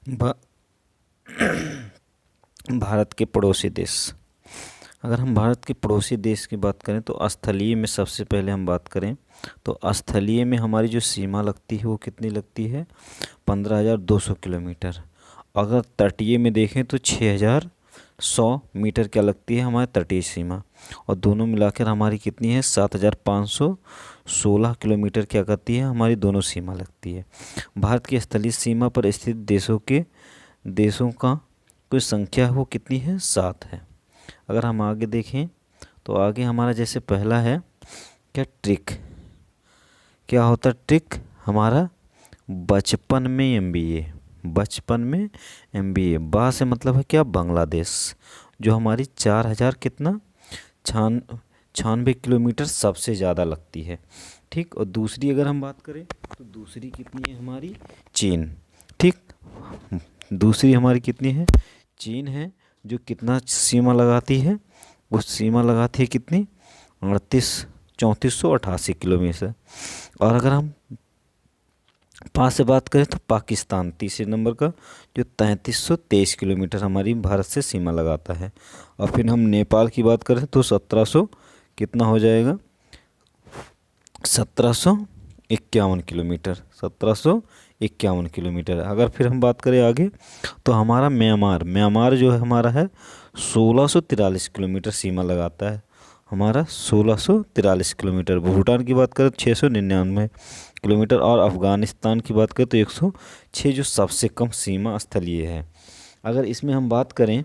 भा- भारत के पड़ोसी देश। अगर हम भारत के पड़ोसी देश की बात करें तो स्थलीय में सबसे पहले हम बात करें तो स्थलीय में हमारी जो सीमा लगती है वो कितनी लगती है, 15,200 किलोमीटर। अगर तटीय में देखें तो 6,100 मीटर क्या लगती है हमारी तटीय सीमा। और दोनों मिलाकर हमारी कितनी है, 7,516 किलोमीटर क्या करती है हमारी दोनों सीमा लगती है। भारत की स्थलीय सीमा पर स्थित देशों का कुल संख्या वो कितनी है, 7 है। अगर हम आगे देखें तो आगे हमारा जैसे पहला है क्या, ट्रिक। क्या होता है ट्रिक हमारा, बचपन में एमबीए। बचपन में एमबीए, बा से मतलब है क्या, बांग्लादेश, जो हमारी 4,000 कितना, 96 किलोमीटर सबसे ज़्यादा लगती है। ठीक, और दूसरी अगर हम बात करें तो दूसरी कितनी है हमारी, चीन। ठीक, दूसरी हमारी कितनी है, चीन है, जो कितना सीमा लगाती है, वो सीमा लगाती है कितनी, 34,488 किलोमीटर। और अगर हम पाँच से बात करें तो पाकिस्तान तीसरे नंबर का, जो 3323 किलोमीटर हमारी भारत से सीमा लगाता है। और फिर हम नेपाल की बात करें तो 1700 कितना हो जाएगा, 1751 किलोमीटर, 1751 किलोमीटर। अगर फिर हम बात करें आगे तो हमारा म्यांमार जो है हमारा है 1643 किलोमीटर सीमा लगाता है हमारा, 1643 किलोमीटर। भूटान की बात करें तो 699 किलोमीटर। और अफ़गानिस्तान की बात करें तो 106, जो सबसे कम सीमा स्थलीय है। अगर इसमें हम बात करें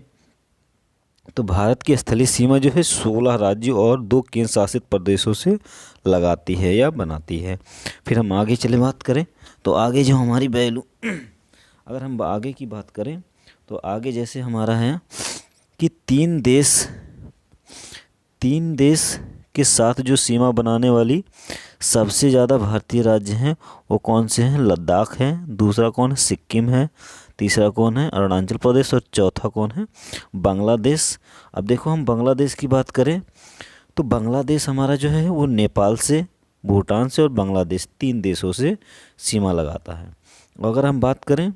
तो भारत की स्थलीय सीमा जो है 16 राज्यों और 2 केंद्र शासित प्रदेशों से लगाती है या बनाती है। फिर हम आगे चले बात करें तो आगे जो हमारी वैल्यू अगर हम आगे की बात करें तो आगे जैसे हमारा है कि तीन देश के साथ जो सीमा बनाने वाली सबसे ज़्यादा भारतीय राज्य हैं वो कौन से हैं, लद्दाख है, दूसरा कौन है, सिक्किम है, तीसरा कौन है, अरुणाचल प्रदेश, और चौथा कौन है, बांग्लादेश। अब देखो हम बांग्लादेश की बात करें तो बांग्लादेश हमारा जो है वो नेपाल से, भूटान से और बांग्लादेश 3 देशों से सीमा लगाता है। और अगर हम बात करें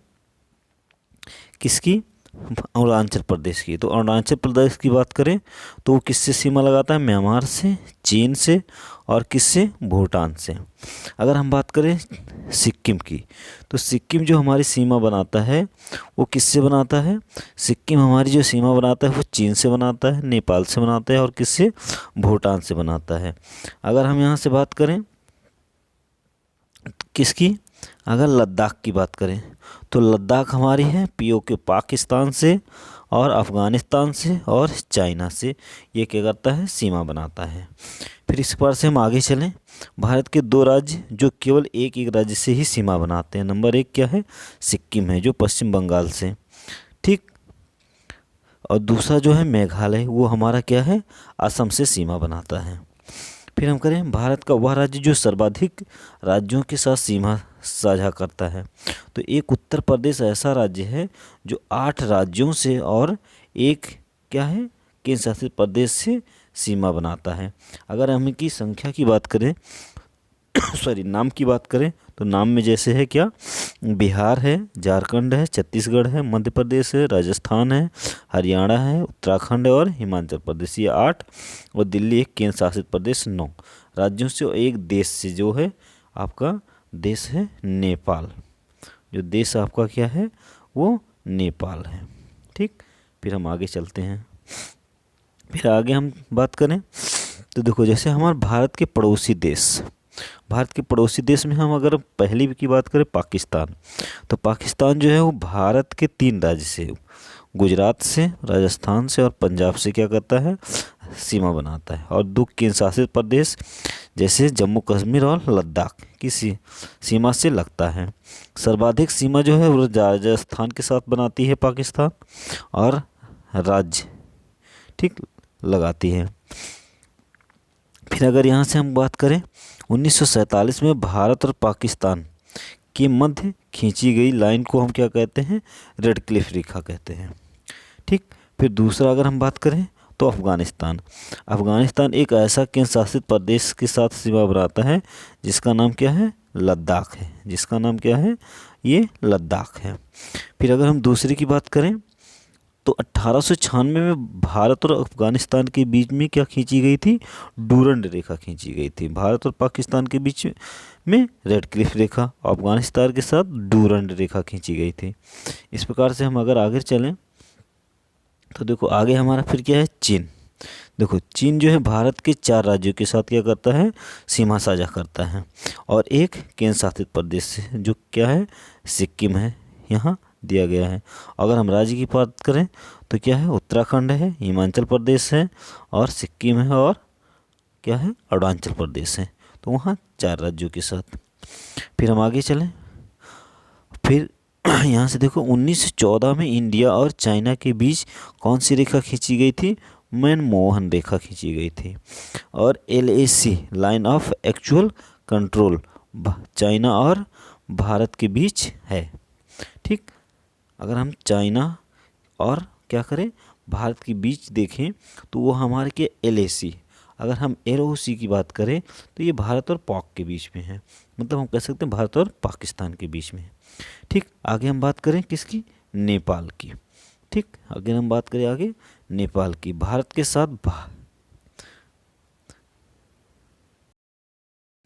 किसकी, अरुणाचल प्रदेश की, तो अरुणाचल प्रदेश की बात करें तो वो किससे सीमा लगाता है, म्यांमार से, चीन से और किससे, भूटान से। अगर हम बात करें सिक्किम की तो सिक्किम जो हमारी सीमा बनाता है वो किससे बनाता है, सिक्किम हमारी जो सीमा बनाता है वो चीन से बनाता है, नेपाल से बनाता है और किससे, भूटान से बनाता है। अगर हम यहाँ से बात करें किसकी, अगर लद्दाख की बात करें तो लद्दाख हमारी है पीओके पाकिस्तान से और अफ़गानिस्तान से और चाइना से, ये क्या करता है, सीमा बनाता है। फिर इस बार से हम आगे चलें, भारत के 2 राज्य जो केवल एक एक राज्य से ही सीमा बनाते हैं। नंबर 1 क्या है, सिक्किम है, जो पश्चिम बंगाल से, ठीक, और दूसरा जो है मेघालय, वो हमारा क्या है, असम से सीमा बनाता है। फिर हम करें भारत का वह राज्य जो सर्वाधिक राज्यों के साथ सीमा साझा करता है, तो एक उत्तर प्रदेश ऐसा राज्य है जो 8 राज्यों से और एक क्या है, केंद्र शासित प्रदेश से सीमा बनाता है। अगर हम इनकी संख्या की बात करें सॉरी नाम की बात करें तो नाम में जैसे है क्या, बिहार है, झारखंड है, छत्तीसगढ़ है, मध्य प्रदेश है, राजस्थान है, हरियाणा है, उत्तराखंड है और हिमाचल प्रदेश, ये 8, और दिल्ली एक केंद्र शासित प्रदेश 9 राज्यों से और एक देश से, जो है आपका देश है नेपाल। जो देश आपका क्या है वो नेपाल है। ठीक, फिर हम आगे चलते हैं। फिर आगे हम बात करें तो देखो जैसे हमारे भारत के पड़ोसी देश में हम अगर पहली की बात करें पाकिस्तान, तो पाकिस्तान जो है वो भारत के 3 राज्य से, गुजरात से, राजस्थान से और पंजाब से क्या करता है, सीमा बनाता है। और 2 केंद्र शासित प्रदेश जैसे जम्मू कश्मीर और लद्दाख की सीमा से लगता है। सर्वाधिक सीमा जो है वो राजस्थान के साथ बनाती है पाकिस्तान, और राज्य ठीक लगाती है। फिर अगर यहाँ से हम बात करें 1947 में भारत और पाकिस्तान के मध्य खींची गई लाइन को हम क्या कहते हैं, रेड क्लिफ रेखा कहते हैं। ठीक, फिर दूसरा अगर हम बात करें तो अफ़गानिस्तान एक ऐसा केंद्र शासित प्रदेश के साथ सीमा बनाता है जिसका नाम क्या है, लद्दाख है, जिसका नाम क्या है, ये लद्दाख है। फिर अगर हम दूसरे की बात करें तो 1896 में भारत और अफगानिस्तान के बीच में क्या खींची गई थी, डूरंड रेखा खींची गई थी। भारत और पाकिस्तान के बीच में रेड क्लिफ रेखा, अफगानिस्तान के साथ डूरंड रेखा खींची गई थी। इस प्रकार से हम अगर आगे चलें तो देखो आगे हमारा फिर क्या है, चीन। देखो चीन जो है भारत के 4 राज्यों के साथ क्या करता है, सीमा साझा करता है, और एक केंद्र शासित प्रदेश से, जो क्या है, सिक्किम है, यहाँ दिया गया है। अगर हम राज्य की बात करें तो क्या है, उत्तराखंड है, हिमाचल प्रदेश है, और सिक्किम है, और क्या है, अरुणाचल प्रदेश है। तो वहाँ 4 राज्यों के साथ। फिर हम आगे चलें, फिर यहाँ से देखो 1914 में इंडिया और चाइना के बीच कौन सी रेखा खींची गई थी, मनमोहन रेखा खींची गई थी। और LAC line of actual control China और भारत के बीच है। ठीक, अगर हम चाइना और क्या करें, भारत के बीच देखें तो वो हमारे के LAC। अगर हम LOC की बात करें तो ये भारत और पाक के बीच में है, मतलब हम कह सकते हैं भारत और पाकिस्तान के बीच में है। ठीक, आगे हम बात करें किसकी, नेपाल की। ठीक, अगर हम बात करें आगे नेपाल की, भारत के साथ